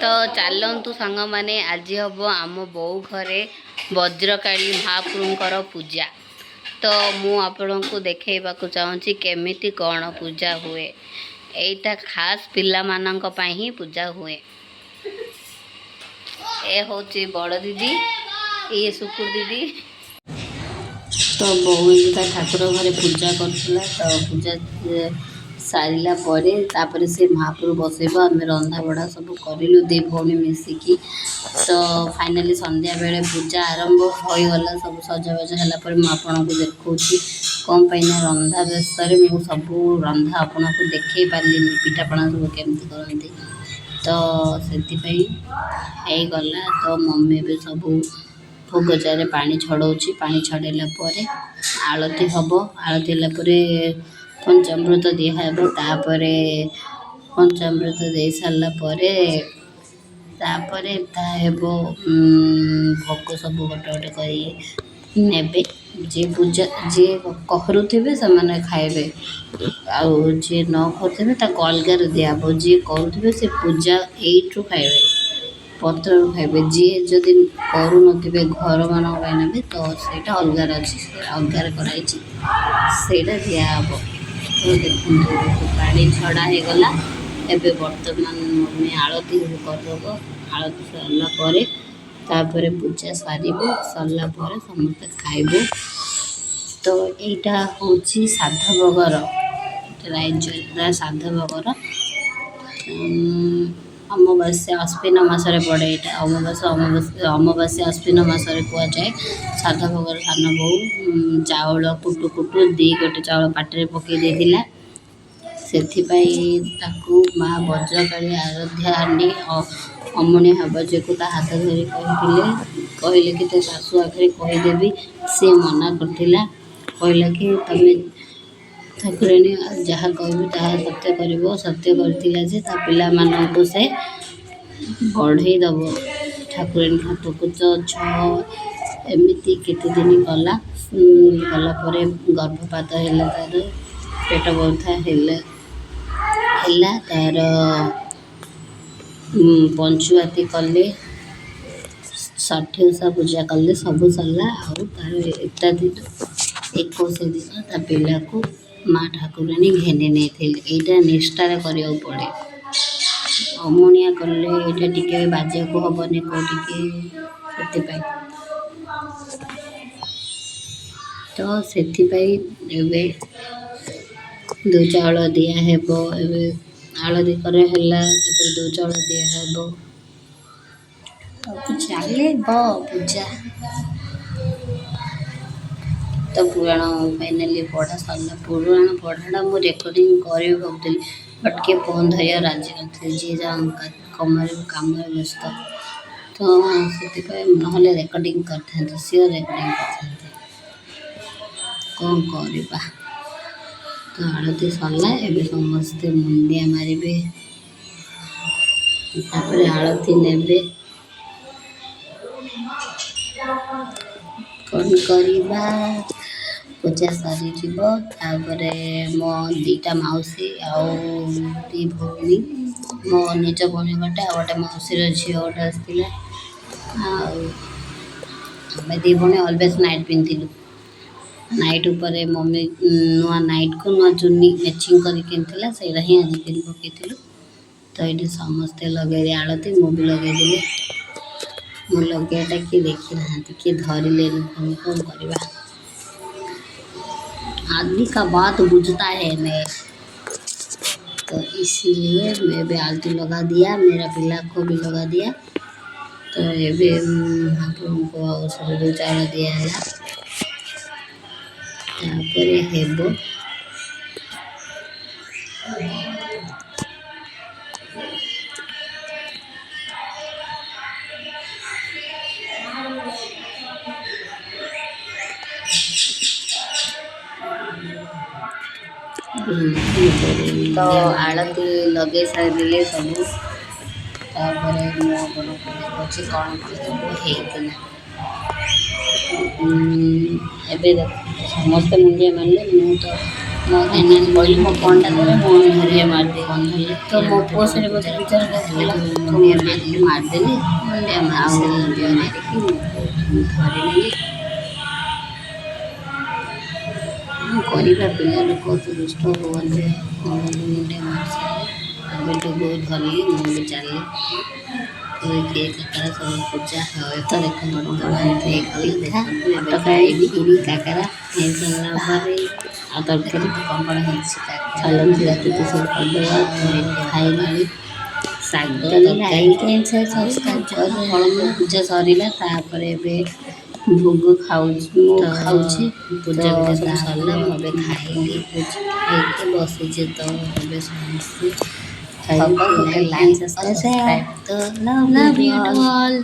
तो चलतु सांग मैंने आज हम आम बो घरे वज्रकाली महाप्रभुंर पूजा। तो मु आपण को देखा चाहूँगी केमिति कौन पूजा हुए। एटा खास पिला मानक ही पूजा हुए। ए हूँ बड़ दीदी, ये सुकुर दीदी। तो बहुत ठाकुर घरे पूजा करथिला। तो पूजा सारिला परे से महाप्रभु बसैब। आम रंधा बढ़ा सब करूँ दी भौणी मिसिकी। तो फाइनाली संध्या बेले पूजा आरंभ हो गला। सब सजाबाज है मुझे देखा कौन पाइना रंधा व्यस्त मुझे सब रंधा आपन को देखे पारे पिठापଣା सब केमती करती। तो से गला। तो मम्मी भी सब भोग चारे पानी छड़ाऊँगी। पानी छड़ेला आलती हम। आलती है पंचामृत दिहब। तापरे पंचामृत दे सारा भोग सब गोटे गोटे करे जी पूजा जी करुवे से मैंने खाइबे। आउ जी न करुवे अलगार दिहब। जी करुवे से पूजा यू खाइबे, पत्र खाइबे। जी जदि करू नथिबे घर मान ने तो सेटा अलगार अच्छी अलगार कराई दिहब। तो देखो पानी छड़ा हो गला। एबे वर्तमान मम्मी आलती करदब। आलती सरला पूजा सरला समस्ते खाइबू। तो यहाँ हूँ साधवगर राज्य साधवगर अमावास्या अश्विन मासरे पड़े। यहाँ अमावास्या अश्विन मासरे कह जाए। साधवगर सान बो चाउल कुटु कुटु दी गोटे चाउल पाटे पकई देला। से माँ वज्रकाली आराध्या आनी अमणी हबजे को हाथ धरी कहले कि तो शाशु आखिरी कहीदेवी। सी मना करथिला, कहला कि तमें ठाकुराणी जहाँ कहबी ताहा सत्य कर। सत्य करथिला जे ता पिला मानक से बढ़ई दब। ठाकुराणी हाथ को तो एमती केते दिन गला। गला गर्भपात है तार पेट बथा है तार पंचुआती कले 60 ओषा पूजा कले सब सरला। आर एता दिन 21 दिन ता पिला को माँ ठाकुराणी घेनी नहीं। यहाँ निष्ठार करा पड़े। अमणिया कले यहाँ टे बाजा को हबनी कौटिके तो से दो चाउल दिहब। आलती करे दो चाउल दिहब। चले पूजा। तो पुराण फाइनाली पढ़ा सरला। पुराण पढ़ाटा मुझे रेकर्डिंग करी भावुली बट किए फोन धरिया राजी नी। जी जहाँ कम व्यस्त तो से ना रेकर्डिंग करते सियोर रेकर्डिंग करते कौन करवा। तो आलती सरला। एबे समस्ते मुंडिया मारे आलती ने कौन करवा। पूजा सरी मो दीटा मौसी दी भौणी मो निज भौणी गोटे गोटे मौसीर झी गोटे आसला। आम दी भौणी अलवेज नाइट पिंधिलु। नाइट उपर मम्मी नुआ नाइट को नुआ चुन्नी मैचिंग करके से आज पिंधि पकई। तो ये समस्ते लगे आलती मुझे लगे मु लगेटा किए देखी ना किए धरले कौन करवा। आदमी का बात बुझता है मैं। तो इसीलिए मैं भी आलती लगा दिया। मेरा पिला को भी लगा दिया। तो ये भी महाप्रभु को सब दो चाउल दिया है। हेबो तो आलती लगे सारे सब। मुझे कौन सब एबे समस्त मुंडिया मानले। मु तो ମୋ ଏନାଲି କହିଲି ମୋ ଫୋନ୍ଟା ଧରେ ମୋ ଧରିଆ ମାରିଦେ ଫୋନ୍ ଧରିଲେ ତ ମୋ ପୁଅ ସେଠି ମୋତେ ବିଚାର କରିଥିଲା ମୁଣ୍ଡିଆ ମାରିଦେଲି ମୁଣ୍ଡିଆ ମାରିକି ଧରିନେଲି। କ'ଣ କରିବା ପିଲା ଲୋକ ତ ଦୁଷ୍ଟ ହୁଅନ୍ତି ମୁଣ୍ଡିଆ ମାରିସାରିଲେ ଏବେଠୁ ଧରିଲି ମୁଁ ବି ଚାଲିଲି କିଏ କାକରା ସବୁ ପୂଜା ହୁଏ ତ ଦେଖ ପିଠା ଖାଇବି କ୍ଷୀରି କାକରା ହେଇସାରିଲା ପରେ ଆଉ ତରକାରୀ କଙ୍କଡ଼ା ହେଇଛି ଚାଲନ୍ତୁ ରାତିକୁ ସବୁ କରିଦେବା ଖାଇଲି ଶାଗ ତରକାରୀ ଫଳମୂଳ ପୂଜା ସରିଲା ତାପରେ ଏବେ ଭୋଗ ଖାଉଛି ମୁଁ ଖାଉଛି ପୂଜା ପୂଜା ସବୁ ସରିଲା ମୁଁ ଏବେ ଖାଇଲି ଖାଇକି ବସିଛି ତ ଏବେ ସମସ୍ତେ ଖାଇକି ଲାଇକ୍ ସବସ୍କ୍ରାଇବ୍ ତ ଲଭ୍ ୟୁ ଅଲ୍।